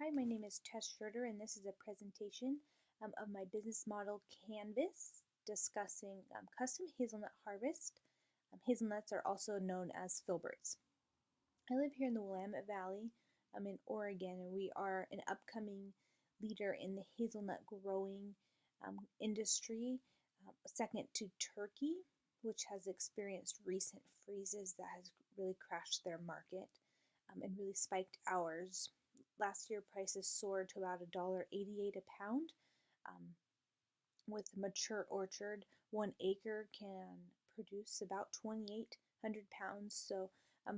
Hi, my name is Tess Schurter, and this is a presentation of my business model canvas discussing custom hazelnut harvest. Hazelnuts are also known as filberts. I live here in the Willamette Valley in Oregon, and we are an upcoming leader in the hazelnut growing industry, second to Turkey, which has experienced recent freezes that has really crashed their market and really spiked ours. Last year, prices soared to about $1.88 a pound. Um, with a mature orchard, 1 acre can produce about 2,800 pounds. So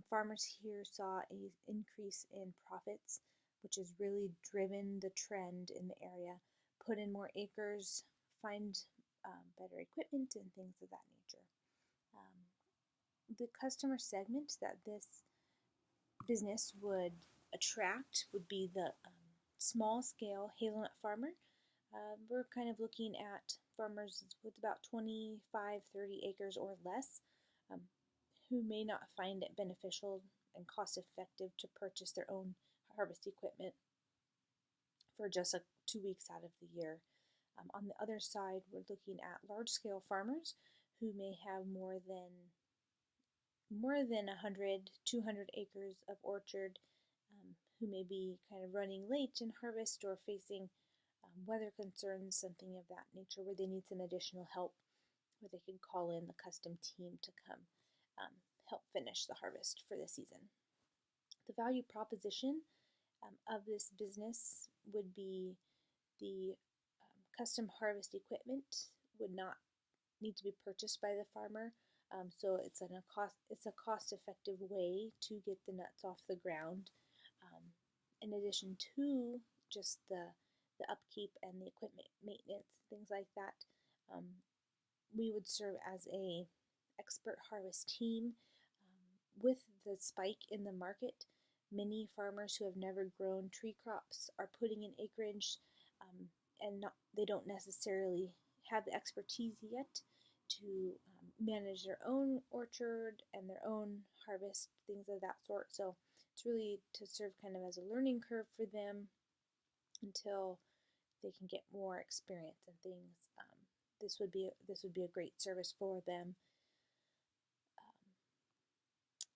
farmers here saw an increase in profits, which has really driven the trend in the area. Put in more acres, find better equipment, and things of that nature. The customer segment that this business would attract would be the small scale hazelnut farmer. We're kind of looking at farmers with about 25-30 acres or less um, who may not find it beneficial and cost effective to purchase their own harvest equipment for just 2 weeks out of the year. On the other side, we're looking at large scale farmers who may have more than 100, 200 acres of orchard, who may be kind of running late in harvest or facing weather concerns, something of that nature, where they need some additional help, where they can call in the custom team to come help finish the harvest for the season. The value proposition of this business would be the custom harvest equipment would not need to be purchased by the farmer. So it's a cost-effective way to get the nuts off the ground. In addition to just the upkeep and the equipment maintenance, things like that, we would serve as a expert harvest team. With the spike in the market, many farmers who have never grown tree crops are putting in acreage, and they don't necessarily have the expertise yet to manage their own orchard and their own harvest, things of that sort. So it's really to serve kind of as a learning curve for them until they can get more experience and things. This would be a great service for them.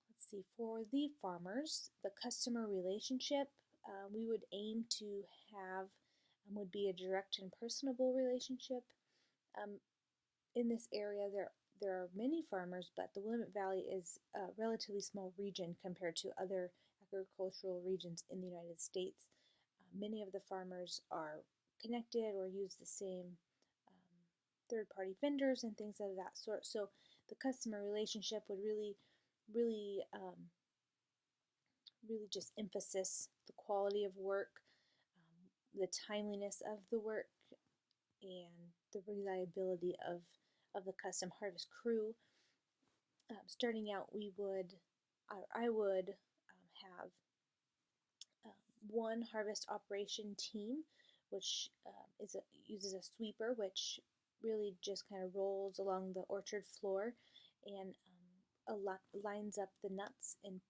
Let's see, for the farmers, the customer relationship we would aim to have would be a direct and personable relationship. In this area, there are many farmers, but the Willamette Valley is a relatively small region compared to other agricultural regions in the United States. Many of the farmers are connected or use the same third-party vendors and things of that sort. So the customer relationship would really just emphasize the quality of work, the timeliness of the work, and the reliability of the custom harvest crew. Starting out, I would have one harvest operation team, which uses a sweeper, which really just kind of rolls along the orchard floor and lines up the nuts in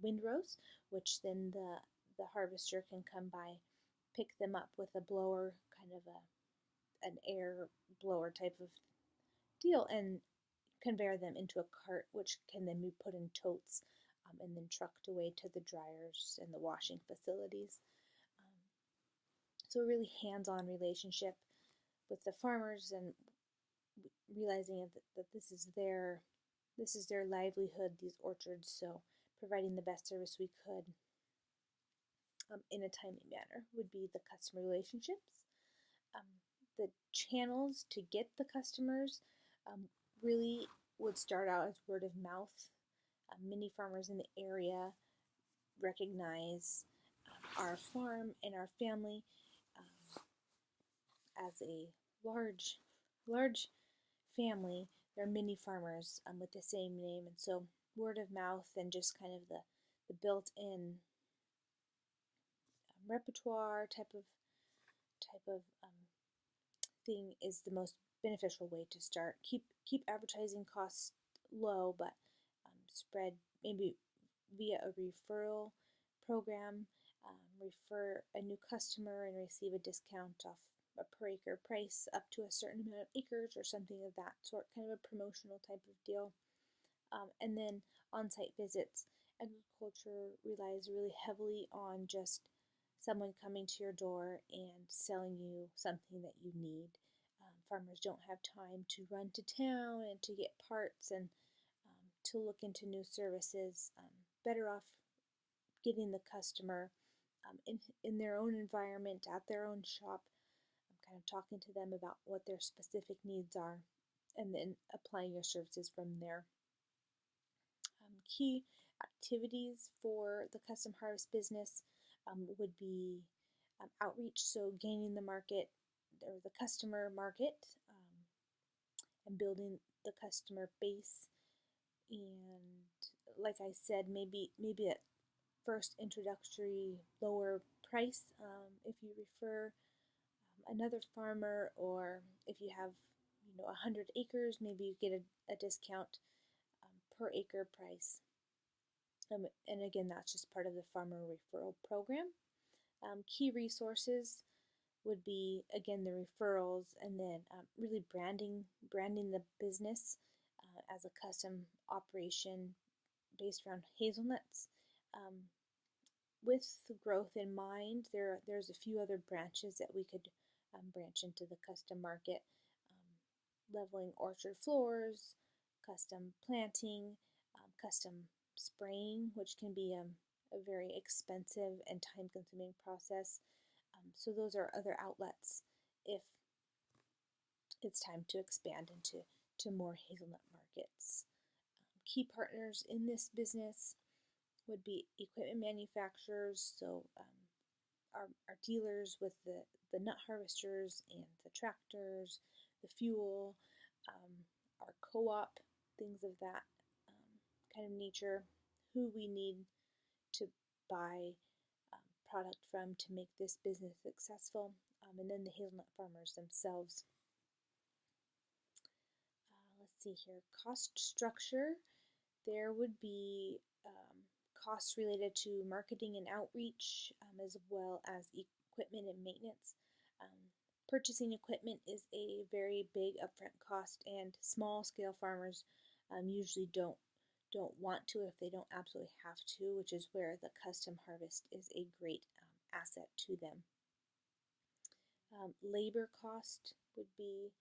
windrows, which then the harvester can come by, pick them up with a blower, kind of an air blower type of deal, and conveyor them into a cart, which can then be put in totes and then trucked away to the dryers and the washing facilities. So a really hands-on relationship with the farmers, and realizing that this is their livelihood, these orchards, so providing the best service we could in a timely manner would be the customer relationships. The channels to get the customers really would start out as word of mouth. Many farmers in the area recognize our farm and our family as a large family. There are many farmers with the same name, and so word of mouth and just kind of the built-in repertoire type of thing is the most beneficial way to start. Keep advertising costs low, but spread maybe via a referral program. refer a new customer and receive a discount off a per acre price up to a certain amount of acres or something of that sort, kind of a promotional type of deal. And then on-site visits. Agriculture relies really heavily on just someone coming to your door and selling you something that you need. Farmers don't have time to run to town and to get parts and to look into new services. Better off getting the customer in their own environment, at their own shop, kind of talking to them about what their specific needs are, and then applying your services from there. Key activities for the custom harvest business would be outreach, so gaining the market or the customer market and building the customer base. And like I said, maybe at first introductory lower price if you refer another farmer, or if you have 100 acres, maybe you get a discount per acre price. And again, that's just part of the farmer referral program. Key resources would be, again, the referrals, and then really branding the business as a custom operation based around hazelnuts. With the growth in mind, there's a few other branches that we could branch into the custom market. Leveling orchard floors, custom planting, custom spraying, which can be a very expensive and time-consuming process. So those are other outlets if it's time to expand into more hazelnut markets. Key partners in this business would be equipment manufacturers, so our dealers with the nut harvesters and the tractors, the fuel, our co-op, things of that kind of nature, who we need to buy product from to make this business successful, and then the hazelnut farmers themselves. Let's see here, cost structure. There would be costs related to marketing and outreach, as well as equipment and maintenance. Purchasing equipment is a very big upfront cost, and small scale farmers usually don't want to if they don't absolutely have to, which is where the custom harvest is a great asset to them. Labor cost would be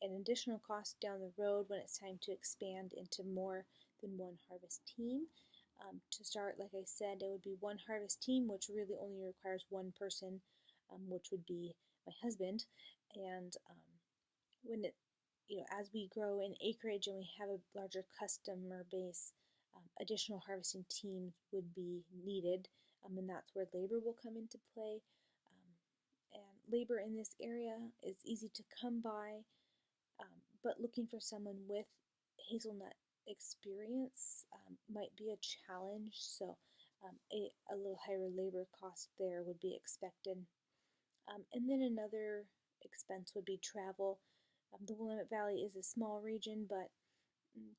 an additional cost down the road when it's time to expand into more than one harvest team. To start, like I said, it would be one harvest team, which really only requires one person, which would be my husband. And when it, as we grow in acreage and we have a larger customer base, additional harvesting teams would be needed, and that's where labor will come into play. And labor in this area is easy to come by, but looking for someone with hazelnut experience might be a challenge, so a little higher labor cost there would be expected. And then another expense would be travel. The Willamette Valley is a small region, but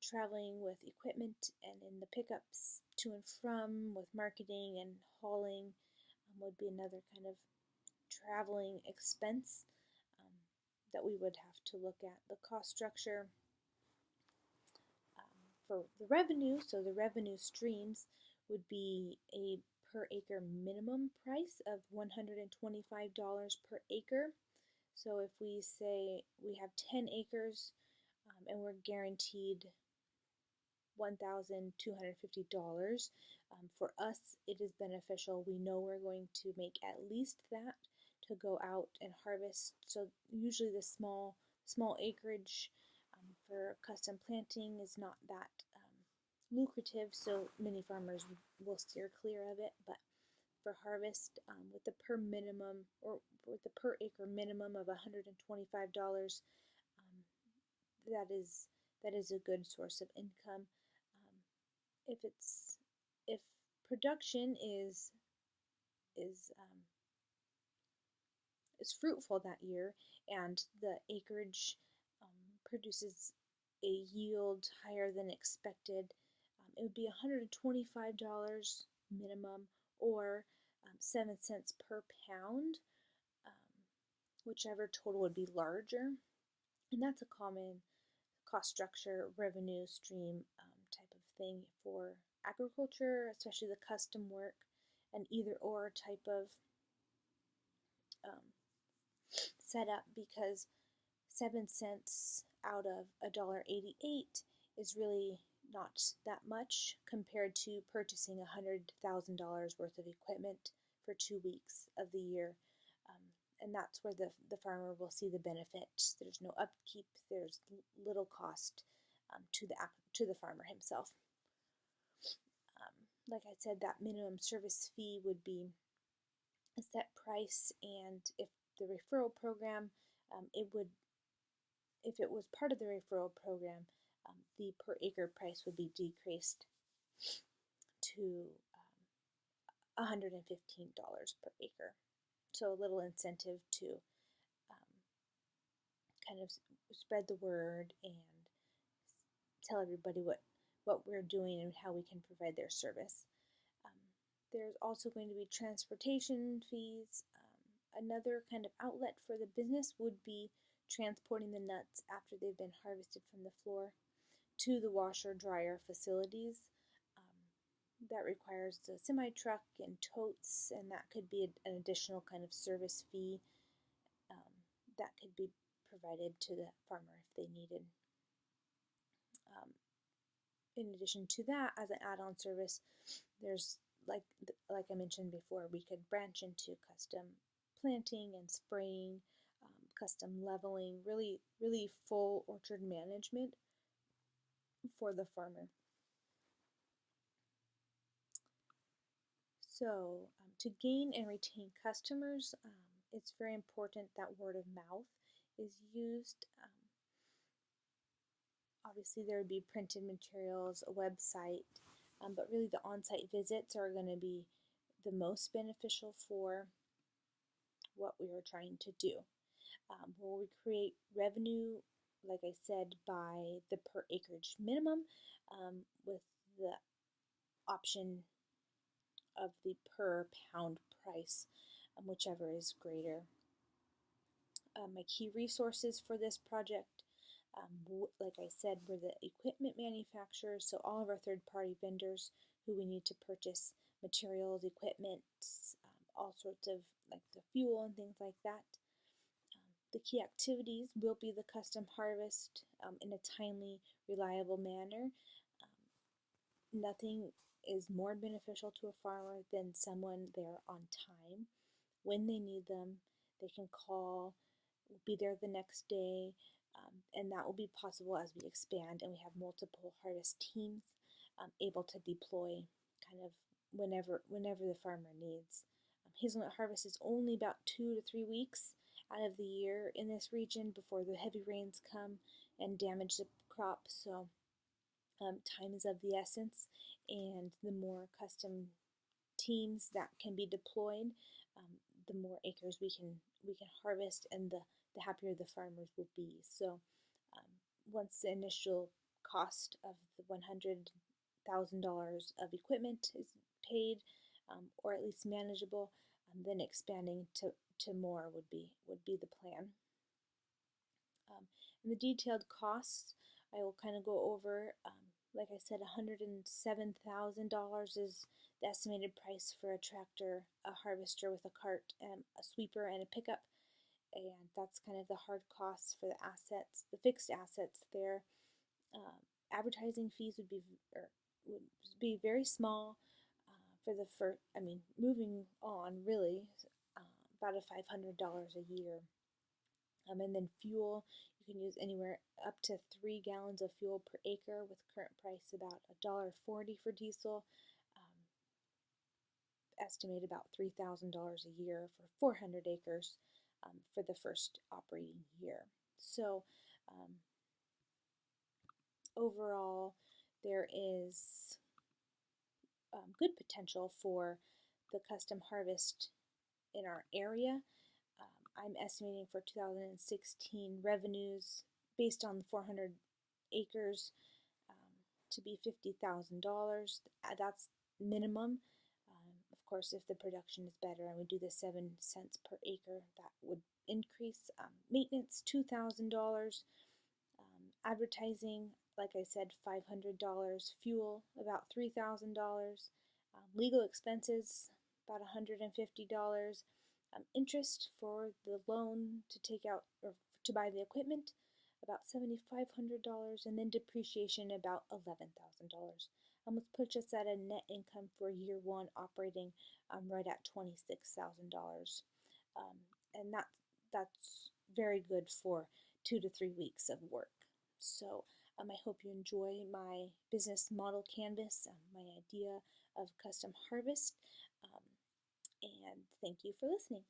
traveling with equipment and in the pickups to and from with marketing and hauling would be another kind of traveling expense that we would have to look at. The cost structure for the revenue, so the revenue streams would be a per acre minimum price of $125 per acre. So if we say we have 10 acres and we're guaranteed $1,250, for us it is beneficial. We know we're going to make at least that to go out and harvest. So usually the small acreage for custom planting is not that lucrative, so many farmers will steer clear of it. But for harvest, with the per acre minimum of $125, that is a good source of income. If production is fruitful that year and the acreage produces a yield higher than expected, it would be $125 minimum, or 7 cents per pound, um, whichever total would be larger. And that's a common cost structure, revenue stream type of thing for agriculture, especially the custom work, and either or type of um, setup, because 7 cents out of $1.88 is really not that much compared to purchasing $100,000 worth of equipment for 2 weeks of the year. And that's where the farmer will see the benefit. There's no upkeep, there's little cost to the farmer himself. Like I said, that minimum service fee would be a set price, and if the referral program, if it was part of the referral program, the per acre price would be decreased to $115 per acre. So a little incentive to kind of spread the word and tell everybody what we're doing and how we can provide their service. There's also going to be transportation fees. Another kind of outlet for the business would be transporting the nuts after they've been harvested from the floor to the washer dryer facilities. That requires a semi-truck and totes, and that could be an additional kind of service fee that could be provided to the farmer if they needed. In addition to that, as an add-on service, there's like I mentioned before, we could branch into custom planting and spraying, custom leveling, really full orchard management for the farmer. So to gain and retain customers, it's very important that word of mouth is used. Obviously, there would be printed materials, a website, but really the on-site visits are going to be the most beneficial for what we are trying to do. Will we create revenue, like I said, by the per acreage minimum, with the option of the per pound price, whichever is greater. My key resources for this project, like I said, were the equipment manufacturers, so all of our third-party vendors who we need to purchase materials, equipment, all sorts of like the fuel and things like that. The key activities will be the custom harvest in a timely, reliable manner. Nothing is more beneficial to a farmer than someone there on time. When they need them, they can call, be there the next day, and that will be possible as we expand and we have multiple harvest teams able to deploy kind of whenever the farmer needs. Hazelnut harvest is only about 2 to 3 weeks out of the year in this region before the heavy rains come and damage the crop, so time is of the essence, and the more custom teams that can be deployed, the more acres we can harvest, and the happier the farmers will be. So once the initial cost of the $100,000 of equipment is paid, or at least manageable, then expanding to more would be the plan. And the detailed costs I will kind of go over. Like I said, $107,000 is the estimated price for a tractor, a harvester with a cart, and a sweeper and a pickup. And that's kind of the hard costs for the assets, the fixed assets there. Advertising fees would be very small for the first. I mean, moving on, really, about $500 a year. And then fuel, you can use anywhere up to 3 gallons of fuel per acre, with current price about $1.40 for diesel. Estimate about $3,000 a year for 400 acres for the first operating year. So overall, there is good potential for the custom harvest in our area. I'm estimating for 2016 revenues based on the 400 acres to be $50,000. That's minimum. Of course, if the production is better and we do the 7 cents per acre, that would increase. Maintenance, $2,000. Advertising, like I said, $500. Fuel, about $3,000. Legal expenses, about $150. Interest for the loan to take out or to buy the equipment, about $7,500, and then depreciation about $11,000. Which puts us at a net income for year one operating right at $26,000, and that's very good for 2 to 3 weeks of work. So I hope you enjoy my business model canvas, my idea of custom harvest, and thank you for listening.